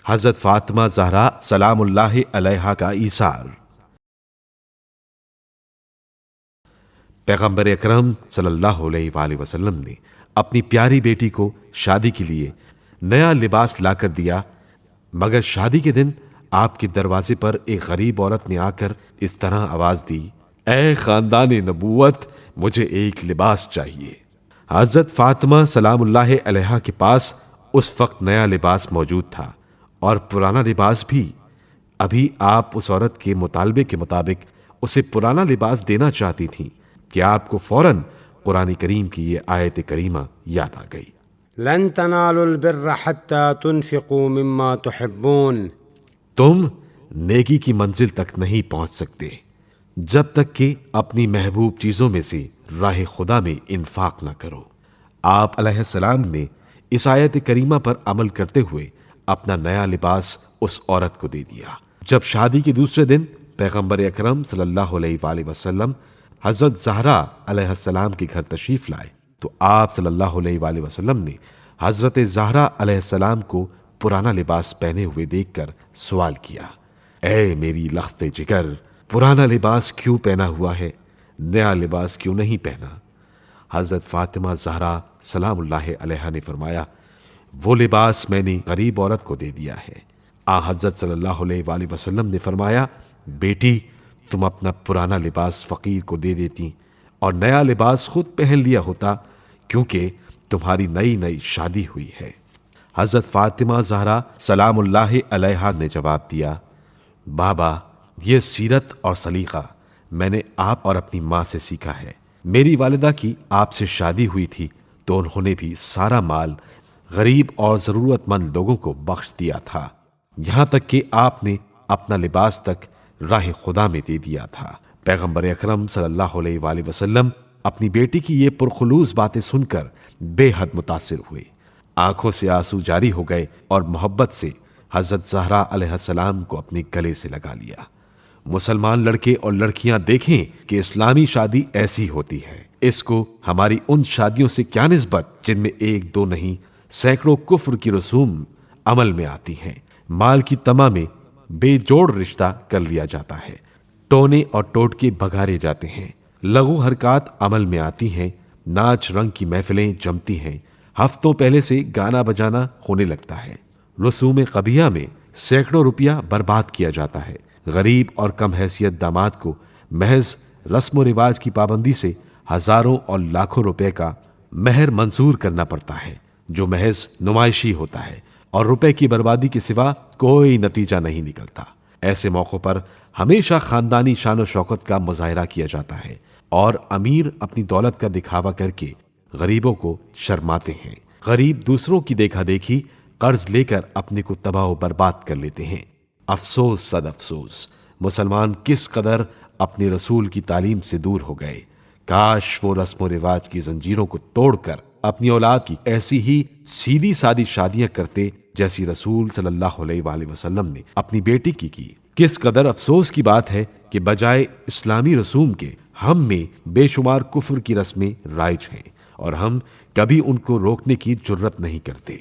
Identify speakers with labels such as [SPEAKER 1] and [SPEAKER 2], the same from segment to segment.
[SPEAKER 1] حضرت فاطمہ زہرا سلام اللہ علیہا کا ایثار۔ پیغمبر اکرم صلی اللہ علیہ وآلہ وسلم نے اپنی پیاری بیٹی کو شادی کے لیے نیا لباس لا کر دیا، مگر شادی کے دن آپ کے دروازے پر ایک غریب عورت نے آ کر اس طرح آواز دی، اے خاندان نبوت، مجھے ایک لباس چاہیے۔ حضرت فاطمہ سلام اللہ علیہا کے پاس اس وقت نیا لباس موجود تھا اور پرانا لباس بھی۔ ابھی آپ اس عورت کے مطالبے کے مطابق اسے پرانا لباس دینا چاہتی تھیں کہ آپ کو فوراً قرآن کریم کی یہ آیت کریمہ یاد آ گئی،
[SPEAKER 2] لن تنالوا البر حتى تنفقوا مما تحبون۔
[SPEAKER 1] تم نیکی کی منزل تک نہیں پہنچ سکتے جب تک کہ اپنی محبوب چیزوں میں سے راہ خدا میں انفاق نہ کرو۔ آپ علیہ السلام نے اس آیت کریمہ پر عمل کرتے ہوئے اپنا نیا لباس اس عورت کو دے دیا۔ جب شادی کے دوسرے دن پیغمبر اکرم صلی اللہ علیہ وآلہ وسلم حضرت زہرا علیہ السلام کے گھر تشریف لائے تو آپ صلی اللہ علیہ وآلہ وسلم نے حضرت زہرا علیہ السلام کو پرانا لباس پہنے ہوئے دیکھ کر سوال کیا، اے میری لخت جگر، پرانا لباس کیوں پہنا ہوا ہے، نیا لباس کیوں نہیں پہنا؟ حضرت فاطمہ زہرا سلام اللہ علیہا نے فرمایا، وہ لباس میں نے غریب عورت کو دے دیا ہے۔ حضرت صلی اللہ علیہ وآلہ وسلم نے فرمایا، بیٹی، تم اپنا پرانا لباس فقیر کو دے دیتی اور نیا لباس خود پہن لیا ہوتا، کیونکہ تمہاری نئی شادی ہوئی ہے۔ حضرت فاطمہ زہرا سلام اللہ علیہا نے جواب دیا، بابا، یہ سیرت اور سلیقہ میں نے آپ اور اپنی ماں سے سیکھا ہے۔ میری والدہ کی آپ سے شادی ہوئی تھی تو انہوں نے بھی سارا مال غریب اور ضرورت مند لوگوں کو بخش دیا تھا، یہاں تک کہ آپ نے اپنا لباس تک راہ خدا میں دے دیا تھا۔ پیغمبر اکرم صلی اللہ علیہ وآلہ وسلم اپنی بیٹی کی یہ پرخلوص باتیں سن کر بے حد متاثر ہوئے، آنکھوں سے آنسو جاری ہو گئے اور محبت سے حضرت زہرا علیہ السلام کو اپنے گلے سے لگا لیا۔ مسلمان لڑکے اور لڑکیاں دیکھیں کہ اسلامی شادی ایسی ہوتی ہے، اس کو ہماری ان شادیوں سے کیا نسبت جن میں ایک دو نہیں سینکڑوں کفر کی رسوم عمل میں آتی ہیں، مال کی تما میں بے جوڑ رشتہ کر لیا جاتا ہے، ٹونے اور ٹوٹکے بھگارے جاتے ہیں، لغو حرکات عمل میں آتی ہیں، ناچ رنگ کی محفلیں جمتی ہیں، ہفتوں پہلے سے گانا بجانا ہونے لگتا ہے، رسوم قبیہ میں سینکڑوں روپیہ برباد کیا جاتا ہے، غریب اور کم حیثیت داماد کو محض رسم و رواج کی پابندی سے ہزاروں اور لاکھوں روپے کا مہر منظور کرنا پڑتا ہے، جو محض نمائشی ہوتا ہے اور روپے کی بربادی کے سوا کوئی نتیجہ نہیں نکلتا۔ ایسے موقع پر ہمیشہ خاندانی شان و شوکت کا مظاہرہ کیا جاتا ہے اور امیر اپنی دولت کا دکھاوا کر کے غریبوں کو شرماتے ہیں۔ غریب دوسروں کی دیکھا دیکھی قرض لے کر اپنے کو تباہ و برباد کر لیتے ہیں۔ افسوس صد افسوس، مسلمان کس قدر اپنے رسول کی تعلیم سے دور ہو گئے۔ کاش وہ رسم و رواج کی زنجیروں کو توڑ کر اپنی اولاد کی ایسی ہی سیدھی سادی شادیاں کرتے جیسی رسول صلی اللہ علیہ وآلہ وسلم نے اپنی بیٹی کی۔ کس قدر افسوس کی بات ہے کہ بجائے اسلامی رسوم کے ہم میں بے شمار کفر کی رسمیں رائج ہیں اور ہم کبھی ان کو روکنے کی جرت نہیں کرتے۔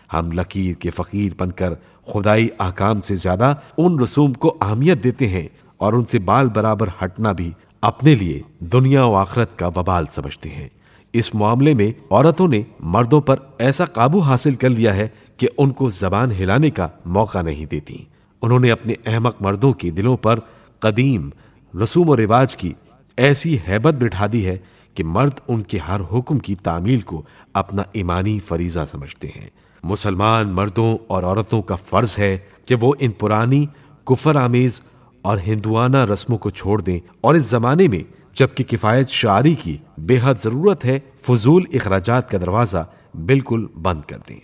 [SPEAKER 1] ہم لکیر کے فقیر بن کر خدائی احکام سے زیادہ ان رسوم کو اہمیت دیتے ہیں اور ان سے بال برابر ہٹنا بھی اپنے لیے دنیا و آخرت کا وبال سمجھتے ہیں۔ اس معاملے میں عورتوں نے مردوں پر ایسا قابو حاصل کر لیا ہے کہ ان کو زبان ہلانے کا موقع نہیں دیتی۔ انہوں نے اپنے احمق مردوں کے دلوں پر قدیم رسوم و رواج کی ایسی ہیبت بٹھا دی ہے کہ مرد ان کے ہر حکم کی تعمیل کو اپنا ایمانی فریضہ سمجھتے ہیں۔ مسلمان مردوں اور عورتوں کا فرض ہے کہ وہ ان پرانی کفر آمیز اور ہندوانہ رسموں کو چھوڑ دیں اور اس زمانے میں جبکہ کفایت شعاری کی بے حد ضرورت ہے، فضول اخراجات کا دروازہ بالکل بند کر دیں۔